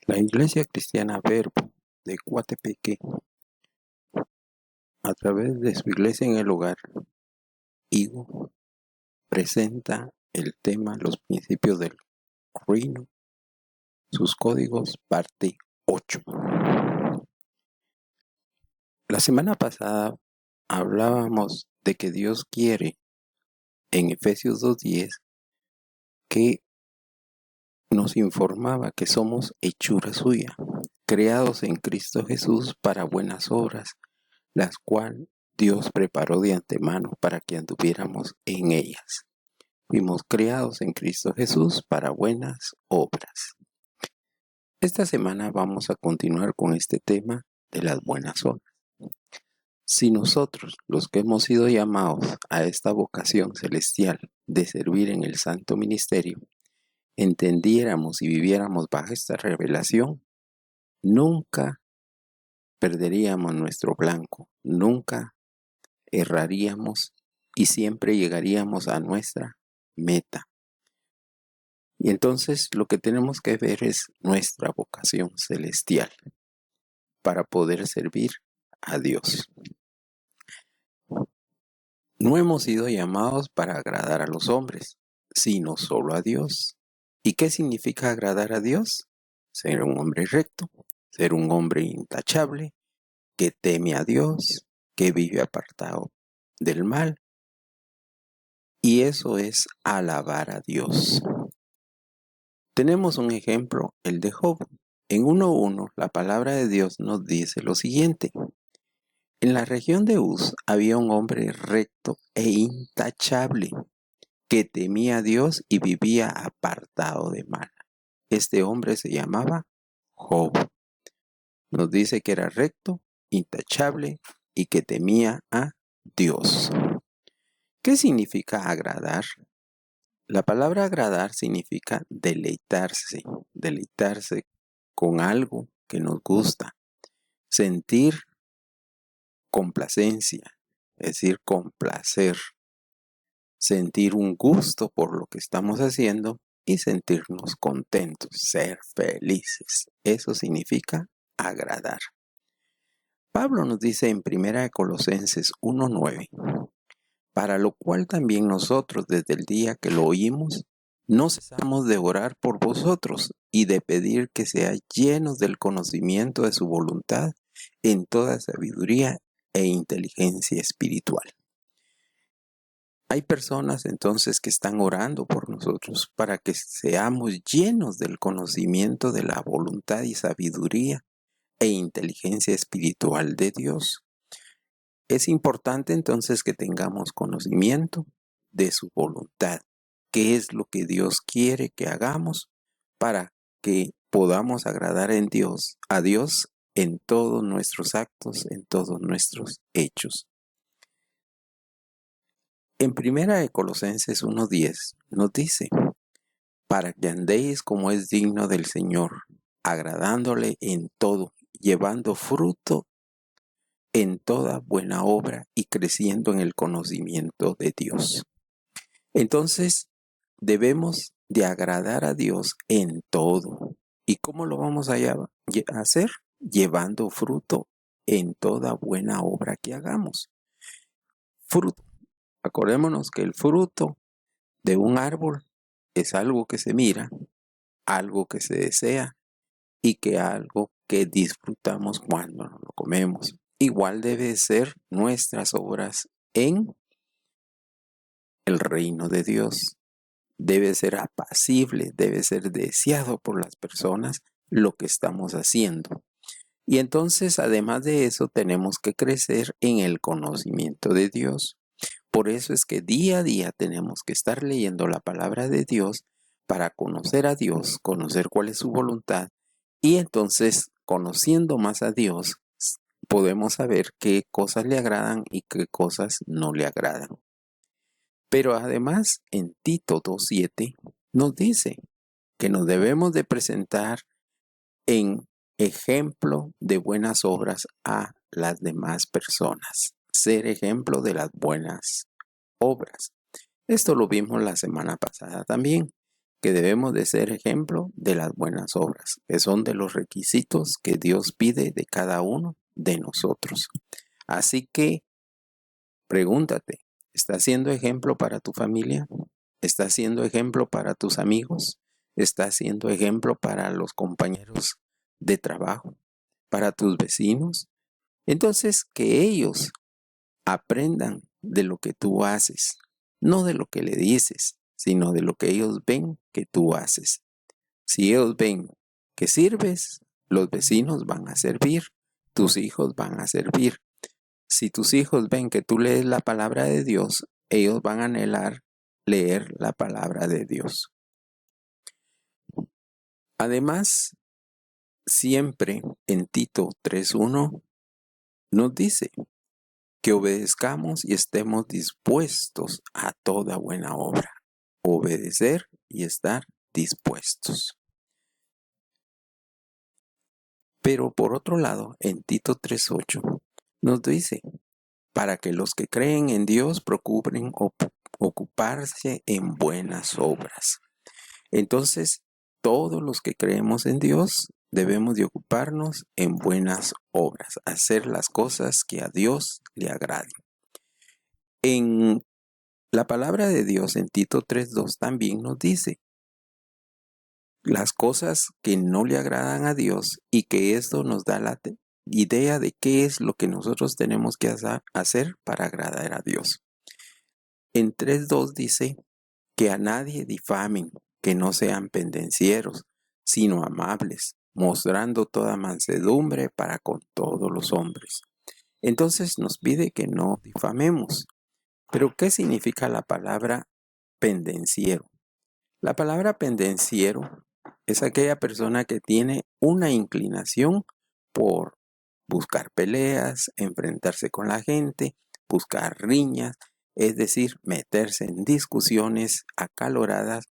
La Iglesia Cristiana Verbo de Coatepeque, a través de su Iglesia en el Hogar, IGO, presenta el tema Los Principios del Reino, sus códigos, parte 8. La semana pasada hablábamos de que Dios quiere, en Efesios 2:10, que nos informaba que somos hechura suya, creados en Cristo Jesús para buenas obras, las cuales Dios preparó de antemano para que anduviéramos en ellas. Fuimos creados en Cristo Jesús para buenas obras. Esta semana vamos a continuar con este tema de las buenas obras. Si nosotros, los que hemos sido llamados a esta vocación celestial de servir en el santo ministerio, entendiéramos y viviéramos bajo esta revelación, nunca perderíamos nuestro blanco, nunca erraríamos y siempre llegaríamos a nuestra meta. Y entonces lo que tenemos que ver es nuestra vocación celestial para poder servir a Dios. No hemos sido llamados para agradar a los hombres, sino solo a Dios. ¿Y qué significa agradar a Dios? Ser un hombre recto, ser un hombre intachable, que teme a Dios, que vive apartado del mal. Y eso es alabar a Dios. Tenemos un ejemplo, el de Job. En 1:1, la palabra de Dios nos dice lo siguiente. En la región de Uz había un hombre recto e intachable, que temía a Dios y vivía apartado de mal. Este hombre se llamaba Job. Nos dice que era recto, intachable y que temía a Dios. ¿Qué significa agradar? La palabra agradar significa deleitarse con algo que nos gusta, sentir complacencia, es decir, complacer, sentir un gusto por lo que estamos haciendo y sentirnos contentos, ser felices. Eso significa agradar. Pablo nos dice en 1 Colosenses 1:9, para lo cual también nosotros desde el día que lo oímos, no cesamos de orar por vosotros y de pedir que seáis llenos del conocimiento de su voluntad en toda sabiduría e inteligencia espiritual. Hay personas entonces que están orando por nosotros para que seamos llenos del conocimiento de la voluntad y sabiduría e inteligencia espiritual de Dios. Es importante entonces que tengamos conocimiento de su voluntad, qué es lo que Dios quiere que hagamos para que podamos agradar a Dios en todos nuestros actos, en todos nuestros hechos. En 1 Colosenses 1:10 nos dice, para que andéis como es digno del Señor, agradándole en todo, llevando fruto en toda buena obra y creciendo en el conocimiento de Dios. Entonces, debemos de agradar a Dios en todo. ¿Y cómo lo vamos a hacer? Llevando fruto en toda buena obra que hagamos. Fruto. Acordémonos que el fruto de un árbol es algo que se mira, algo que se desea y que algo que disfrutamos cuando lo comemos. Igual debe ser nuestras obras en el reino de Dios. Debe ser apacible, debe ser deseado por las personas lo que estamos haciendo. Y entonces, además de eso, tenemos que crecer en el conocimiento de Dios. Por eso es que día a día tenemos que estar leyendo la palabra de Dios para conocer a Dios, conocer cuál es su voluntad. Y entonces, conociendo más a Dios, podemos saber qué cosas le agradan y qué cosas no le agradan. Pero además, en Tito 2:7 nos dice que nos debemos de presentar en ejemplo de buenas obras a las demás personas. Ser ejemplo de las buenas obras. Esto lo vimos la semana pasada también, que debemos de ser ejemplo de las buenas obras, que son de los requisitos que Dios pide de cada uno de nosotros. Así que pregúntate, ¿estás siendo ejemplo para tu familia? ¿Estás siendo ejemplo para tus amigos? ¿Estás siendo ejemplo para los compañeros de trabajo? ¿Para tus vecinos? Entonces, que ellos aprendan de lo que tú haces, no de lo que le dices, sino de lo que ellos ven que tú haces. Si ellos ven que sirves, los vecinos van a servir, tus hijos van a servir. Si tus hijos ven que tú lees la palabra de Dios, ellos van a anhelar leer la palabra de Dios. Además, siempre en Tito 3:1 nos dice que obedezcamos y estemos dispuestos a toda buena obra. Obedecer y estar dispuestos. Pero por otro lado, en Tito 3:8 nos dice, para que los que creen en Dios procuren ocuparse en buenas obras. Entonces, todos los que creemos en Dios debemos de ocuparnos en buenas obras, hacer las cosas que a Dios le agraden. En la palabra de Dios en Tito 3:2 también nos dice las cosas que no le agradan a Dios y que esto nos da la idea de qué es lo que nosotros tenemos que hacer para agradar a Dios. En 3:2 dice que a nadie difamen, que no sean pendencieros, sino amables, mostrando toda mansedumbre para con todos los hombres. Entonces nos pide que no difamemos. ¿Pero qué significa la palabra pendenciero? La palabra pendenciero es aquella persona que tiene una inclinación por buscar peleas, enfrentarse con la gente, buscar riñas, es decir, meterse en discusiones acaloradas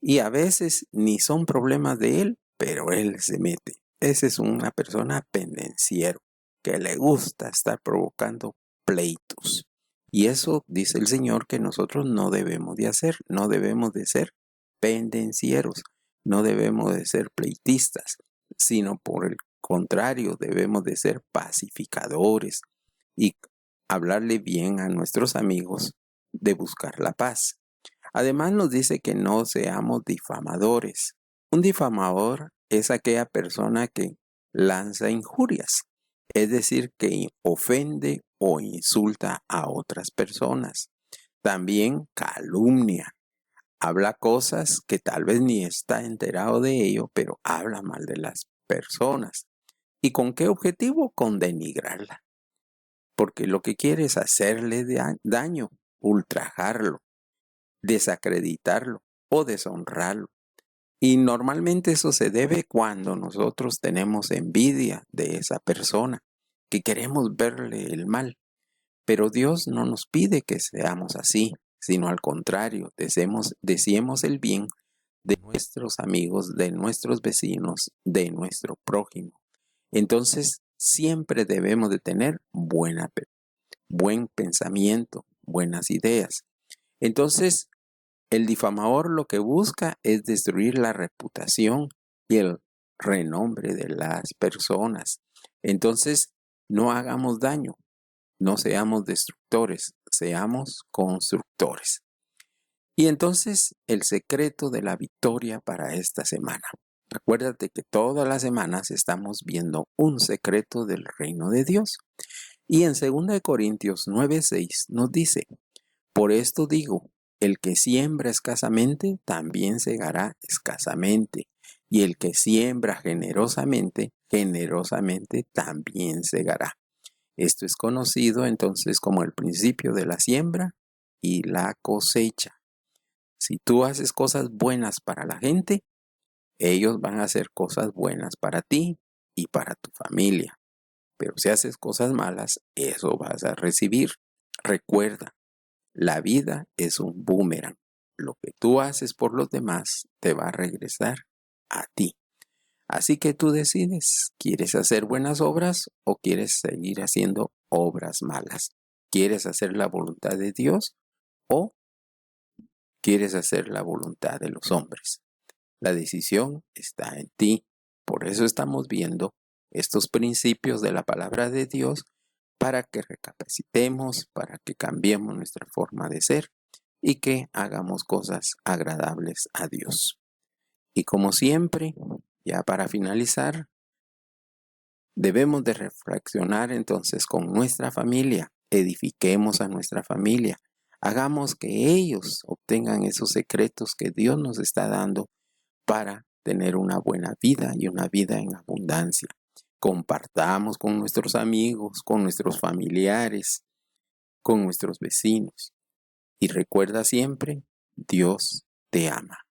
y a veces ni son problemas de él, pero él se mete. Esa es una persona pendenciero, que le gusta estar provocando pleitos. Y eso dice el Señor que nosotros no debemos de hacer, no debemos de ser pendencieros, no debemos de ser pleitistas, sino por el contrario, debemos de ser pacificadores y hablarle bien a nuestros amigos de buscar la paz. Además nos dice que no seamos difamadores. Un difamador es aquella persona que lanza injurias, es decir, que ofende o insulta a otras personas. También calumnia. Habla cosas que tal vez ni está enterado de ello, pero habla mal de las personas. ¿Y con qué objetivo? Con denigrarla. Porque lo que quiere es hacerle daño, ultrajarlo, desacreditarlo o deshonrarlo. Y normalmente eso se debe cuando nosotros tenemos envidia de esa persona, que queremos verle el mal. Pero Dios no nos pide que seamos así, sino al contrario, deseemos el bien de nuestros amigos, de nuestros vecinos, de nuestro prójimo. Entonces, siempre debemos de tener buen pensamiento, buenas ideas. Entonces, el difamador lo que busca es destruir la reputación y el renombre de las personas. Entonces, no hagamos daño, no seamos destructores, seamos constructores. Y entonces, el secreto de la victoria para esta semana. Acuérdate que todas las semanas estamos viendo un secreto del reino de Dios. Y en 2 Corintios 9:6 nos dice, por esto digo, el que siembra escasamente, también segará escasamente. Y el que siembra generosamente, generosamente también segará. Esto es conocido entonces como el principio de la siembra y la cosecha. Si tú haces cosas buenas para la gente, ellos van a hacer cosas buenas para ti y para tu familia. Pero si haces cosas malas, eso vas a recibir. Recuerda, la vida es un boomerang. Lo que tú haces por los demás te va a regresar a ti. Así que tú decides, ¿quieres hacer buenas obras o quieres seguir haciendo obras malas? ¿Quieres hacer la voluntad de Dios o quieres hacer la voluntad de los hombres? La decisión está en ti. Por eso estamos viendo estos principios de la palabra de Dios para que recapacitemos, para que cambiemos nuestra forma de ser y que hagamos cosas agradables a Dios. Y como siempre, ya para finalizar, debemos de reflexionar entonces con nuestra familia, edifiquemos a nuestra familia, hagamos que ellos obtengan esos secretos que Dios nos está dando para tener una buena vida y una vida en abundancia. Compartamos con nuestros amigos, con nuestros familiares, con nuestros vecinos. Y recuerda siempre, Dios te ama.